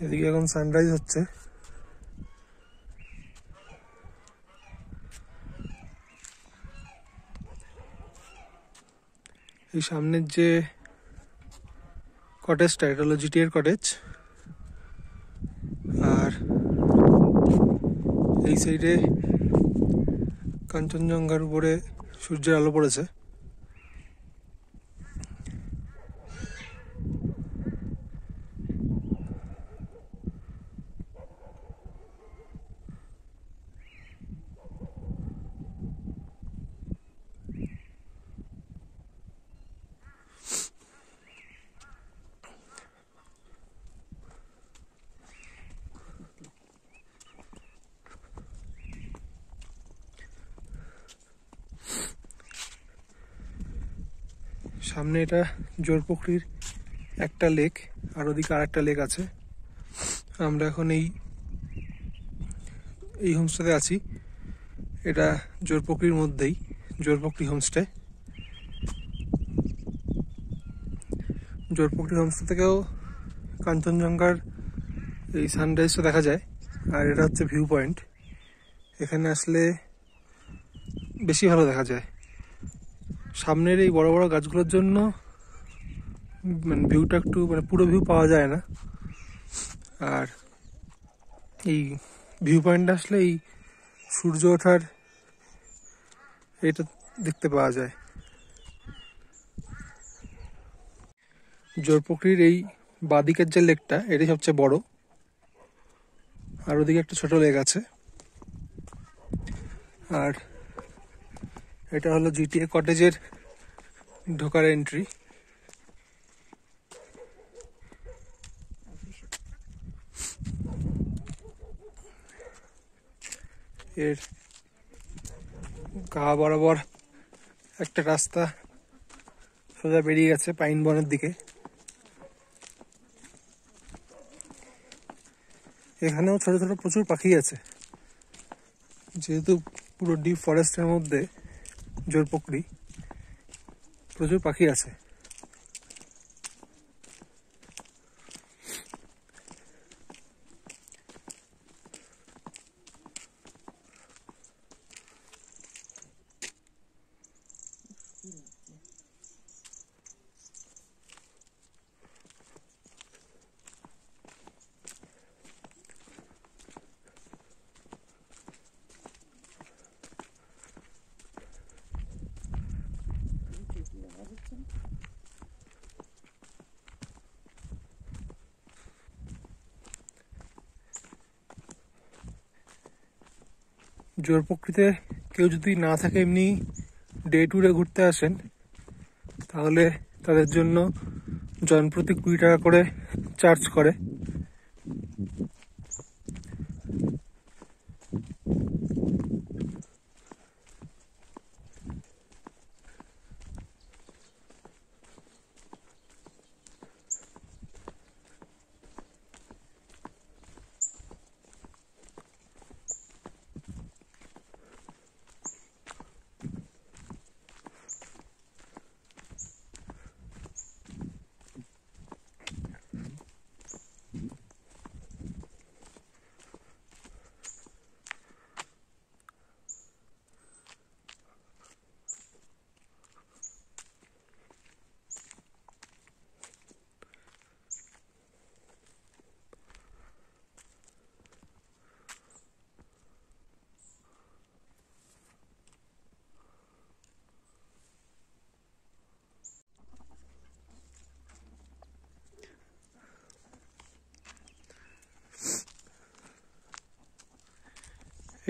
এদিকে এখন সানরাইজ হচ্ছে। এই সামনের যে কটেজটা, এটা হলো জিটিএর কটেজ। আর এই সাইডে কাঞ্চনজঙ্ঘার উপরে সূর্যের আলো পড়েছে। সামনে এটা জোরপুকুরির একটা লেক, আর ওদিকে আর একটা লেক আছে। আমরা এখন এই হোমস্টেতে আছি। এটা জোরপুকুরির মধ্যেই, জোরপুকুরি হোমস্টে। জোরপুকুরি হোমস্টে থেকেও কাঞ্চনজঙ্ঘার এই সানরাইজটা দেখা যায়। আর এটা হচ্ছে ভিউ পয়েন্ট। এখানে আসলে বেশি ভালো দেখা যায়। সামনের এই বড় বড় গাছগুলোর জন্য মানে ভিউটা একটু মানে পুরো ভিউ পাওয়া যায় না। আর এই ভিউ পয়েন্টটা আসলে এই সূর্য ওঠার এটা দেখতে পাওয়া যায়। জোরপুকুরির এই বাঁদিকের যে লেকটা, এটাই সবচেয়ে বড়। আর ওদিকে একটা ছোট লেক আছে। আর এটা হলো জিটিএ কটেজের ঢোকার এন্ট্রি। এর গা বরাবর একটা রাস্তা সোজা বেরিয়ে গেছে পাইন বনের দিকে। এখানেও ছোট ছোট প্রচুর পাখি আছে, যেহেতু পুরো ডিপ ফরেস্টের মধ্যে জোরপুকুরি, প্রচুর পাখি আছে। জোরপুকুরিতে কেউ যদি না থাকে, এমনি ডে ট্যুরে ঘুরতে আসেন, তাহলে তাদের জন্য জনপ্রতি 20 টাকা করে চার্জ করে।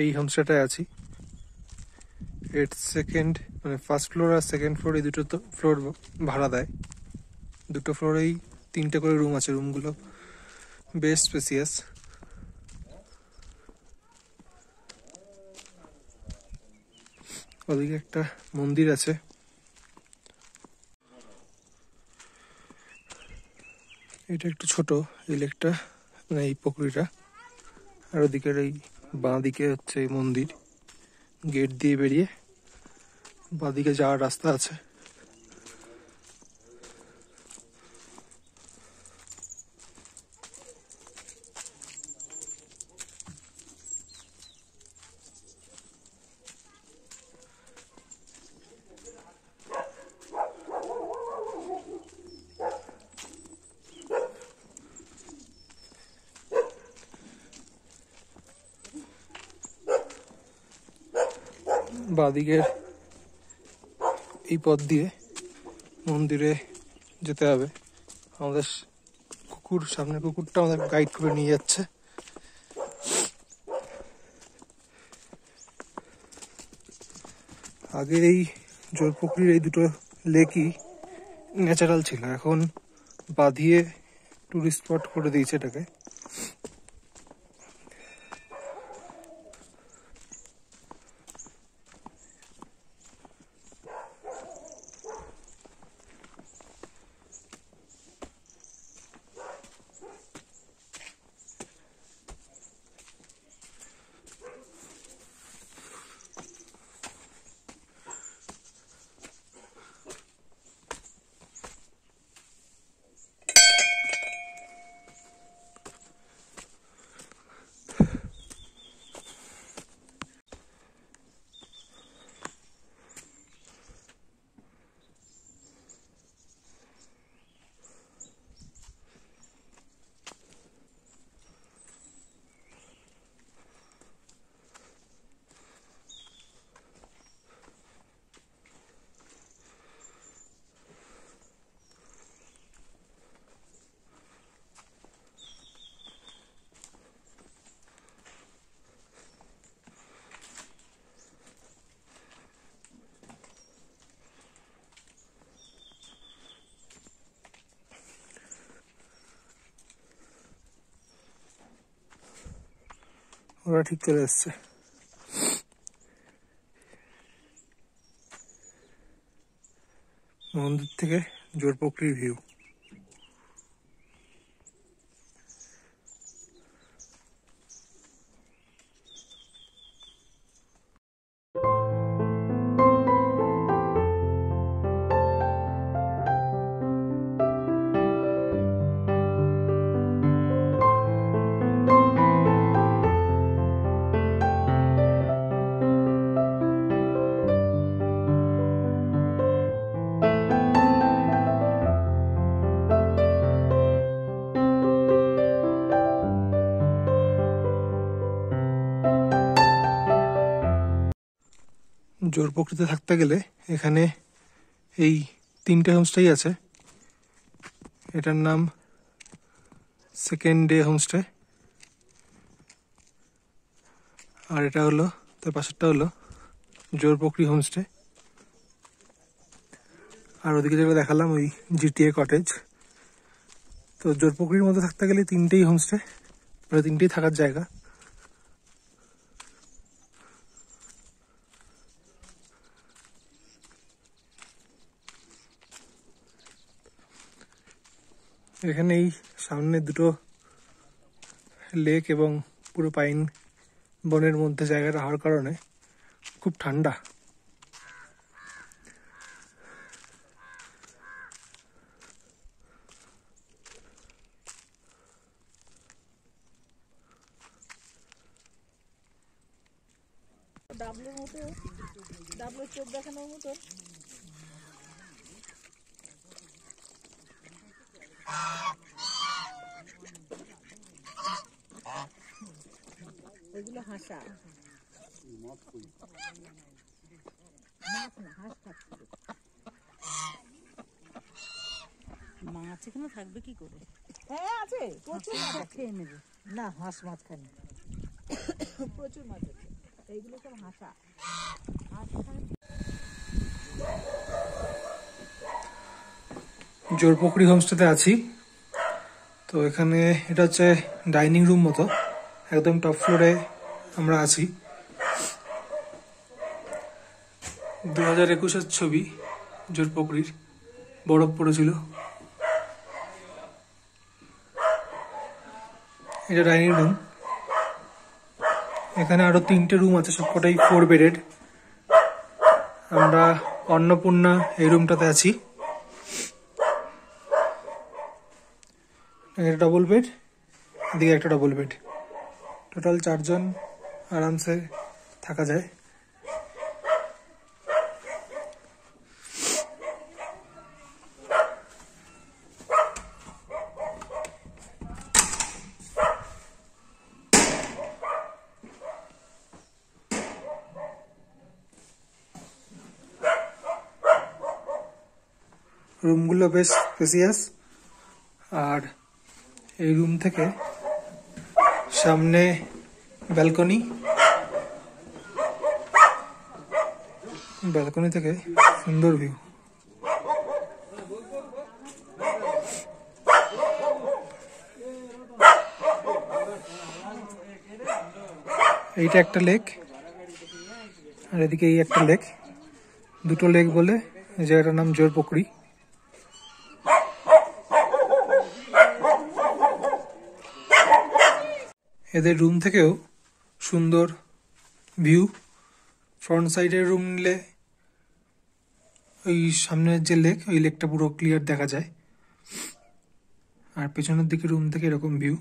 এই হোমস্টেটায় আছি। এর সেকেন্ড মানে ফার্স্ট ফ্লোর আর সেকেন্ড ফ্লোর, এই দুটো তো ফ্লোর ভাড়া দেয়। দুটো ফ্লোরেই 3টে করে রুম আছে। রুমগুলো বেশ স্পেসিয়াস। ওদিকে একটা মন্দির আছে। এটা একটু ছোট এই লেকটা, মানে এই পুকুরিটা। আর ওদিকের এই বাঁ দিকে হচ্ছে এই মন্দির। গেট দিয়ে বেরিয়ে বাঁ দিকে যাওয়ার রাস্তা আছে। বাঁদিকের এই পথ দিয়ে মন্দিরে যেতে হবে। আমাদের কুকুর, সামনে কুকুরটা আমাদের গাইড করে নিয়ে যাচ্ছে। আগের এই জোরপুকুরির এই দুটো লেকই ন্যাচারাল ছিল, এখন বাঁধিয়ে টুরিস্ট স্পট করে দিয়েছে এটাকে। ওরা ঠিক চলে এসছে। মন্দির থেকে জোরপুকুরির ভিউ। জোরপুকুরিতে থাকতে গেলে এখানে এই 3টে হোমস্টেই আছে। এটার নাম সেকেন্ড ডে হোমস্টে, আর এটা হলো তার পাশেরটা হলো জোরপুকুরি হোমস্টে। আর ওদিকে যেটা দেখালাম ওই জিটিএ কটেজ। তো জোরপুকুরির মধ্যে থাকতে গেলে 3টেই হোমস্টে, মানে 3টেই থাকার জায়গা। এখানে এই সামনে দুটো লেক এবং পুরো পাইন বনের মধ্যে জায়গাটা হওয়ার কারণে খুব ঠান্ডা। ডাবলের মতো, ডাবলের চোখ দেখানোর মতো। এগুলো হাসা, মাছ না, হাঁস খাচ্ছে। মাছ এখানে থাকবে কি করে? হ্যাঁ আছে, প্রচুর মাছ খেয়ে নেবে। না, হাঁস মাছ খায় না, প্রচুর মাছ আছে। এইগুলো সব হাসা। জোরপুকুরি হোমস্টেতে আছি। তো এখানে এটা হচ্ছে ডাইনিং রুম মতো, একদম টপ ফ্লোরে আমরা আছি। 2021-এর ছবি, জোরপুকুরির বরফ পড়েছিল। এটা ডাইনিং রুম। এখানে আরো 3টে রুম আছে, সবকটাই 4 বেডেড। আমরা অন্নপূর্ণা এই রুমটাতে আছি। এটা ডবল বেড, এদিকে একটা ডবল বেড, টোটাল 4 জন আরামসে থাকা যায়। রুমগুলো বেশ স্পেসিয়াস। আর এই রুম থেকে সামনে ব্যালকনি, ব্যালকনি থেকে সুন্দর ভিউ। এইটা একটা লেক, আর এদিকে এই একটা লেক, দুটো লেক বলে এই জায়গাটার নাম জোর পুকুরি। এদের রুম থেকেও সুন্দর ভিউ। ফ্রন্ট সাইডের রুম নিলে ওই সামনের যে লেক, ওই লেকটা পুরো ক্লিয়ার দেখা যায়। আর পেছনের দিকে রুম থেকে এরকম ভিউ।